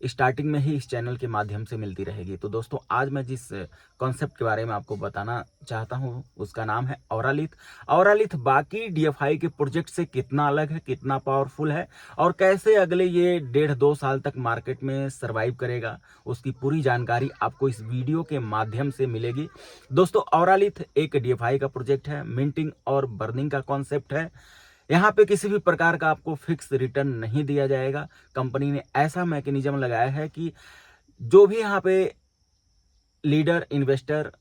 Starting में ही इस channel के माध्यम से मिलती रहेगी। तो दोस्तों आज मैं जिस कॉन्सेप्ट के बारे में आपको बताना चाहता हूँ उसका नाम है औरालिथ। औरालिथ बाकी डीएफआई के प्रोजेक्ट से कितना अलग है, कितना पावरफुल है और कैसे अगले ये 1.5-2 साल तक मार्केट में सर्वाइव करेगा, उसकी पूरी जानकारी आपको इस वीडियो के माध्यम से मिलेगी। दोस्तों औरालिथ एक डीएफआई का प्रोजेक्ट है, मिंटिंग और बर्निंग का कॉन्सेप्ट है। यहाँ पे किसी भी प्रकार का आपको फिक्स रिटर्न नहीं दिया जाएगा। कंपनी ने ऐसा मैकेनिज्म लगाया है कि जो भी यहाँ पे लीडर इन्वेस्टर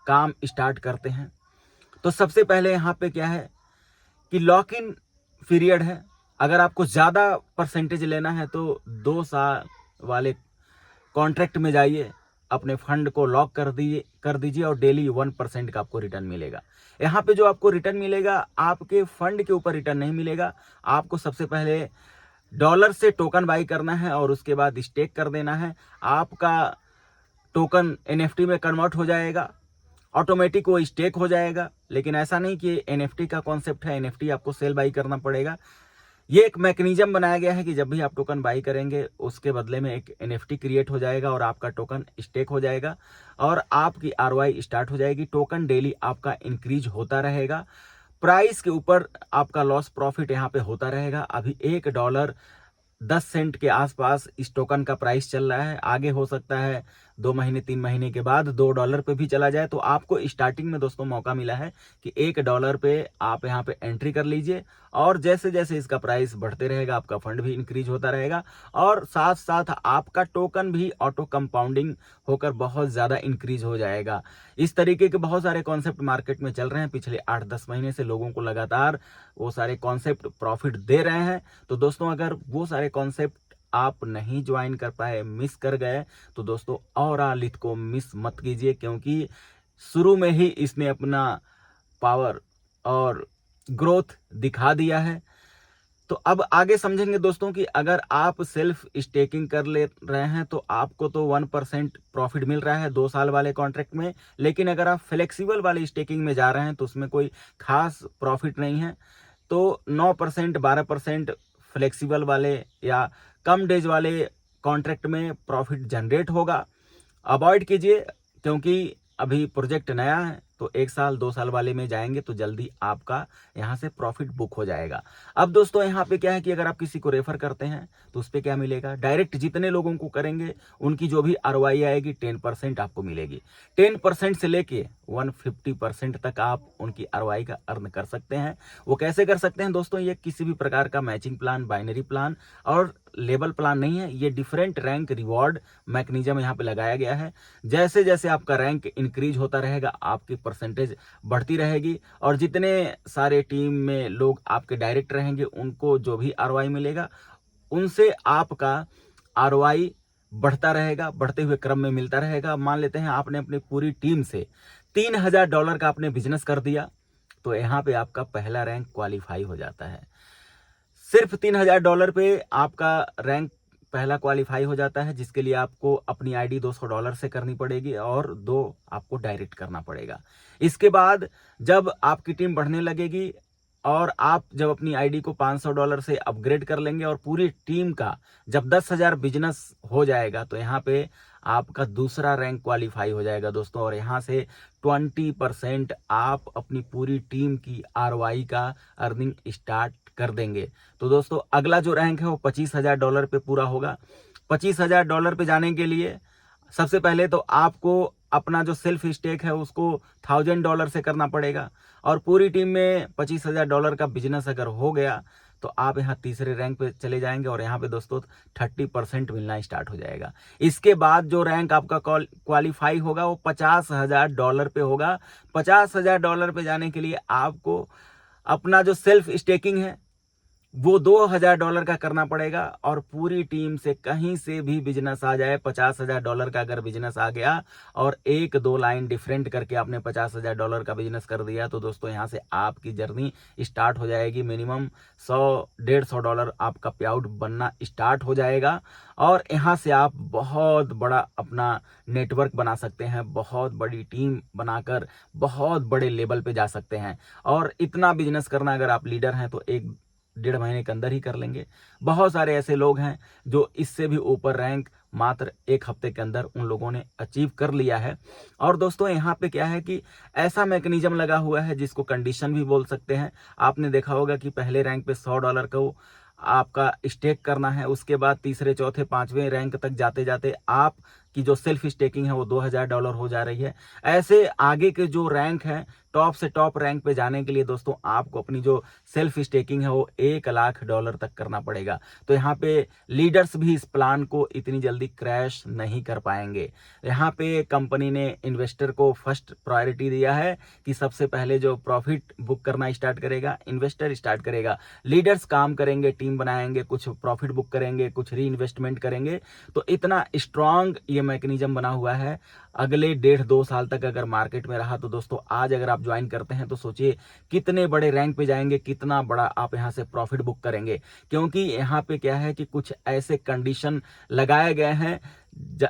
काम स्टार्ट करते हैं तो सबसे पहले यहाँ पे क्या है कि लॉक इन पीरियड है। अगर आपको ज़्यादा परसेंटेज लेना है तो 2 साल वाले कॉन्ट्रैक्ट में जाइए, अपने फंड को लॉक कर दीजिए और डेली 1% का आपको रिटर्न मिलेगा। यहाँ पे जो आपको रिटर्न मिलेगा आपके फंड के ऊपर रिटर्न नहीं मिलेगा। आपको सबसे पहले डॉलर से टोकन बाई करना है और उसके बाद स्टेक कर देना है। आपका टोकन एनएफटी में कन्वर्ट हो जाएगा, ऑटोमेटिक वो स्टेक हो जाएगा। लेकिन ऐसा नहीं कि एनएफटी का कॉन्सेप्ट है, एनएफटी आपको सेल बाई करना पड़ेगा। ये एक मैकेनिज्म बनाया गया है कि जब भी आप टोकन बाई करेंगे उसके बदले में एक एनएफटी क्रिएट हो जाएगा और आपका टोकन स्टेक हो जाएगा और आपकी आरओआई स्टार्ट हो जाएगी। टोकन डेली आपका इंक्रीज होता रहेगा, प्राइस के ऊपर आपका लॉस प्रॉफिट यहाँ पे होता रहेगा। अभी $1.10 के आसपास इस टोकन का प्राइस चल रहा है। आगे हो सकता है 2 महीने 3 महीने के बाद $2 पे भी चला जाए। तो आपको स्टार्टिंग में दोस्तों मौका मिला है कि $1 पे आप यहाँ पे एंट्री कर लीजिए और जैसे जैसे इसका प्राइस बढ़ते रहेगा आपका फंड भी इंक्रीज होता रहेगा और साथ साथ आपका टोकन भी ऑटो कंपाउंडिंग होकर बहुत ज़्यादा इंक्रीज हो जाएगा। इस तरीके के बहुत सारे कॉन्सेप्ट मार्केट में चल रहे हैं। पिछले 8-10 महीने से लोगों को लगातार वो सारे कॉन्सेप्ट प्रॉफिट दे रहे हैं। तो दोस्तों अगर वो सारे कॉन्सेप्ट आप नहीं ज्वाइन कर पाए, मिस कर गए, तो दोस्तों औरालिथ को मिस मत कीजिए, क्योंकि शुरू में ही इसने अपना पावर और ग्रोथ दिखा दिया है। तो अब आगे समझेंगे दोस्तों कि अगर आप सेल्फ स्टेकिंग कर ले रहे हैं तो आपको तो 1% प्रॉफिट मिल रहा है 2 साल वाले कॉन्ट्रैक्ट में। लेकिन अगर आप फ्लेक्सिबल वाले स्टेकिंग में जा रहे हैं तो उसमें कोई खास प्रॉफिट नहीं है। तो 9%, 12% फ्लेक्सिबल वाले या कम डेज वाले कॉन्ट्रैक्ट में प्रॉफिट जनरेट होगा। अवॉइड कीजिए, क्योंकि अभी प्रोजेक्ट नया है। तो 1 साल 2 साल वाले में जाएंगे तो जल्दी आपका यहाँ से प्रॉफिट बुक हो जाएगा। अब दोस्तों यहाँ पे क्या है कि अगर आप किसी को रेफर करते हैं तो उस पर क्या मिलेगा, डायरेक्ट जितने लोगों को करेंगे उनकी जो भी आरओआई आएगी 10% आपको मिलेगी। 10% से लेके 150% तक आप उनकी आरओआई का अर्न कर सकते हैं। वो कैसे कर सकते हैं दोस्तों, ये किसी भी प्रकार का मैचिंग प्लान, बाइनरी प्लान और लेवल प्लान नहीं है। ये डिफरेंट रैंक रिवॉर्ड मैकेनिज्म यहाँ पे लगाया गया है। जैसे जैसे आपका रैंक इंक्रीज होता रहेगा आपकी परसेंटेज बढ़ती रहेगी और जितने सारे टीम में लोग आपके डायरेक्ट रहेंगे उनको जो भी आरओआई मिलेगा उनसे आपका आरओआई बढ़ता रहेगा, बढ़ते हुए क्रम में मिलता रहेगा। मान लेते हैं आपने अपनी पूरी टीम से $3000 का आपने बिजनेस कर दिया तो यहाँ पे आपका पहला रैंक क्वालिफाई हो जाता है। सिर्फ $3000 पे आपका रैंक पहला क्वालिफाई हो जाता है, जिसके लिए आपको अपनी आईडी $200 से करनी पड़ेगी और 2 आपको डायरेक्ट करना पड़ेगा। इसके बाद जब आपकी टीम बढ़ने लगेगी और आप जब अपनी आईडी को $500 से अपग्रेड कर लेंगे और पूरी टीम का जब 10,000 बिजनेस हो जाएगा तो यहाँ पे आपका दूसरा रैंक क्वालिफाई हो जाएगा दोस्तों। और यहाँ से 20% आप अपनी पूरी टीम की आरओआई का अर्निंग स्टार्ट कर देंगे। तो दोस्तों अगला जो रैंक है वो $25,000 पे पूरा होगा। $25,000 पे जाने के लिए सबसे पहले तो आपको अपना जो सेल्फ स्टेक है उसको $1000 से करना पड़ेगा और पूरी टीम में $25,000 का बिजनेस अगर हो गया तो आप यहाँ तीसरे रैंक पे चले जाएंगे और यहाँ पे दोस्तों 30% मिलना स्टार्ट हो जाएगा। इसके बाद जो रैंक आपका क्वालिफाई होगा वो $50,000 पे होगा। $50,000 पे जाने के लिए आपको अपना जो सेल्फ स्टेकिंग है वो $2,000 का करना पड़ेगा और पूरी टीम से कहीं से भी बिजनेस आ जाए, $50,000 का अगर बिजनेस आ गया और 1-2 लाइन डिफरेंट करके आपने $50,000 का बिजनेस कर दिया तो दोस्तों यहाँ से आपकी जर्नी स्टार्ट हो जाएगी। मिनिमम $100-150 आपका पे आउट बनना स्टार्ट हो जाएगा और यहाँ से आप बहुत बड़ा अपना नेटवर्क बना सकते हैं, बहुत बड़ी टीम बनाकर बहुत बड़े लेवल पे जा सकते हैं। और इतना बिजनेस करना, अगर आप लीडर हैं तो 1 1.5 महीने के अंदर ही कर लेंगे। बहुत सारे ऐसे लोग हैं जो इससे भी ऊपर रैंक मात्र 1 हफ्ते के अंदर उन लोगों ने अचीव कर लिया है। और दोस्तों यहाँ पे क्या है कि ऐसा मैकेनिज्म लगा हुआ है जिसको कंडीशन भी बोल सकते हैं। आपने देखा होगा कि पहले रैंक पे $100 को आपका स्टेक करना है, उसके बाद तीसरे चौथे पांचवें रैंक तक जाते जाते आप की जो सेल्फ स्टेकिंग है वो $2000 हो जा रही है। ऐसे आगे के जो रैंक है, टॉप से टॉप रैंक पे जाने के लिए दोस्तों आपको अपनी जो सेल्फ स्टेकिंग है वो $1 लाख तक करना पड़ेगा। तो यहाँ पे लीडर्स भी इस प्लान को इतनी जल्दी क्रैश नहीं कर पाएंगे। यहाँ पे कंपनी ने इन्वेस्टर को फर्स्ट प्रायोरिटी दिया है कि सबसे पहले जो प्रॉफिट बुक करना स्टार्ट करेगा इन्वेस्टर स्टार्ट करेगा। लीडर्स काम करेंगे, टीम बनाएंगे, कुछ प्रॉफिट बुक करेंगे, कुछ री इन्वेस्टमेंट करेंगे। तो इतना स्ट्रांग ये मैकेनिज्म बना हुआ है। अगले 1.5-2 साल तक अगर मार्केट में रहा तो दोस्तों आज अगर आप ज्वाइन करते हैं तो सोचिए कितने बड़े रैंक पे जाएंगे, कितना बड़ा आप यहां से प्रॉफिट बुक करेंगे। क्योंकि यहाँ पे क्या है कि कुछ ऐसे कंडीशन लगाए गए हैं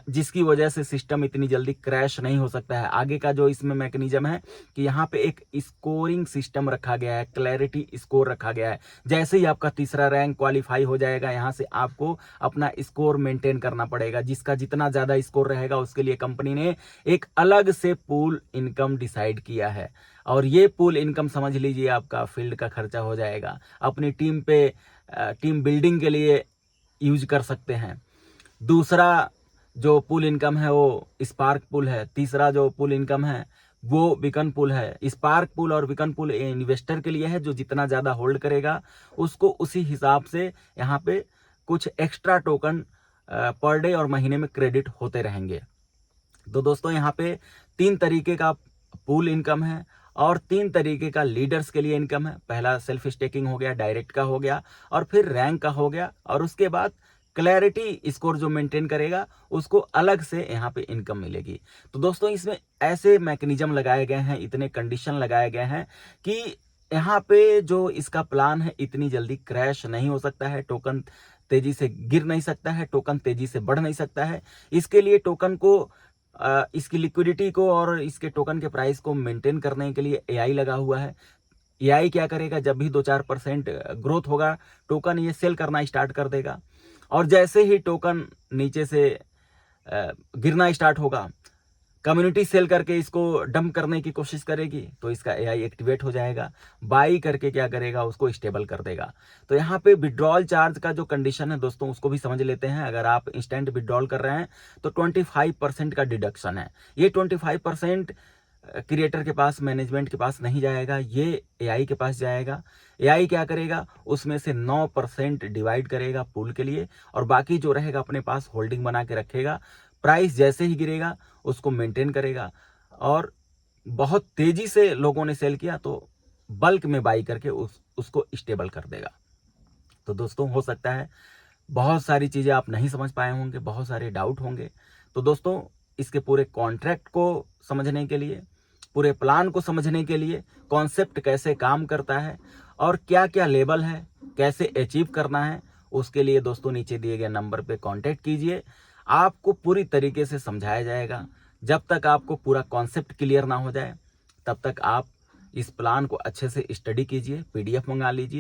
जिसकी वजह से सिस्टम इतनी जल्दी क्रैश नहीं हो सकता है। आगे का जो इसमें मैकेनिज्म है कि यहाँ पे एक स्कोरिंग सिस्टम रखा गया है, क्लैरिटी स्कोर रखा गया है। जैसे ही आपका तीसरा रैंक क्वालिफाई हो जाएगा, यहाँ से आपको अपना स्कोर मेंटेन करना पड़ेगा। जिसका जितना ज्यादा स्कोर रहेगा उसके लिए कंपनी ने एक अलग से पूल इनकम डिसाइड किया है। और ये पूल इनकम समझ लीजिए आपका फील्ड का खर्चा हो जाएगा, अपनी टीम पे टीम बिल्डिंग के लिए यूज कर सकते हैं। दूसरा जो पूल इनकम है वो स्पार्क पूल है। तीसरा जो पूल इनकम है वो बीकन पूल है। स्पार्क पूल और बीकन पूल इन्वेस्टर के लिए है जो जितना ज्यादा होल्ड करेगा उसको उसी हिसाब से यहाँ पे कुछ एक्स्ट्रा टोकन पर डे और महीने में क्रेडिट होते रहेंगे। तो दोस्तों यहाँ पे 3 तरीके का पूल इनकम है और 3 तरीके का लीडर्स के लिए इनकम है। पहला सेल्फ स्टेकिंग हो गया, डायरेक्ट का हो गया, और फिर रैंक का हो गया, और उसके बाद क्लैरिटी स्कोर जो मेंटेन करेगा उसको अलग से यहाँ पे इनकम मिलेगी। तो दोस्तों इसमें ऐसे मैकेनिज्म लगाए गए हैं, इतने कंडीशन लगाए गए हैं कि यहाँ पे जो इसका प्लान है इतनी जल्दी क्रैश नहीं हो सकता है। टोकन तेजी से गिर नहीं सकता है, टोकन तेजी से बढ़ नहीं सकता है। इसके लिए टोकन को इसकी लिक्विडिटी को और इसके टोकन के प्राइस को मेंटेन करने के लिए एआई लगा हुआ है। एआई क्या करेगा, जब भी 2-4% ग्रोथ होगा टोकन ये सेल करना स्टार्ट कर देगा, और जैसे ही टोकन नीचे से गिरना स्टार्ट होगा कम्युनिटी सेल करके इसको डंप करने की कोशिश करेगी तो इसका एआई एक्टिवेट हो जाएगा, बाई करके क्या करेगा उसको स्टेबल कर देगा। तो यहाँ पे विड्रॉल चार्ज का जो कंडीशन है दोस्तों उसको भी समझ लेते हैं। अगर आप इंस्टेंट विड्रॉल कर रहे हैं तो 25% का डिडक्शन है। ये 25% क्रिएटर के पास, मैनेजमेंट के पास नहीं जाएगा, ये एआई के पास जाएगा। एआई क्या करेगा, उसमें से 9% डिवाइड करेगा पूल के लिए, और बाकी जो रहेगा अपने पास होल्डिंग बना के रखेगा। प्राइस जैसे ही गिरेगा उसको मेंटेन करेगा, और बहुत तेजी से लोगों ने सेल किया तो बल्क में बाई करके उसको स्टेबल कर देगा। तो दोस्तों हो सकता है बहुत सारी चीजें आप नहीं समझ पाए होंगे, बहुत सारे डाउट होंगे। तो दोस्तों इसके पूरे कॉन्ट्रैक्ट को समझने के लिए, पूरे प्लान को समझने के लिए, कॉन्सेप्ट कैसे काम करता है और क्या क्या लेवल है, कैसे अचीव करना है, उसके लिए दोस्तों नीचे दिए गए नंबर पे कांटेक्ट कीजिए। आपको पूरी तरीके से समझाया जाएगा। जब तक आपको पूरा कॉन्सेप्ट क्लियर ना हो जाए तब तक आप इस प्लान को अच्छे से स्टडी कीजिए, पीडीएफ मंगा लीजिए।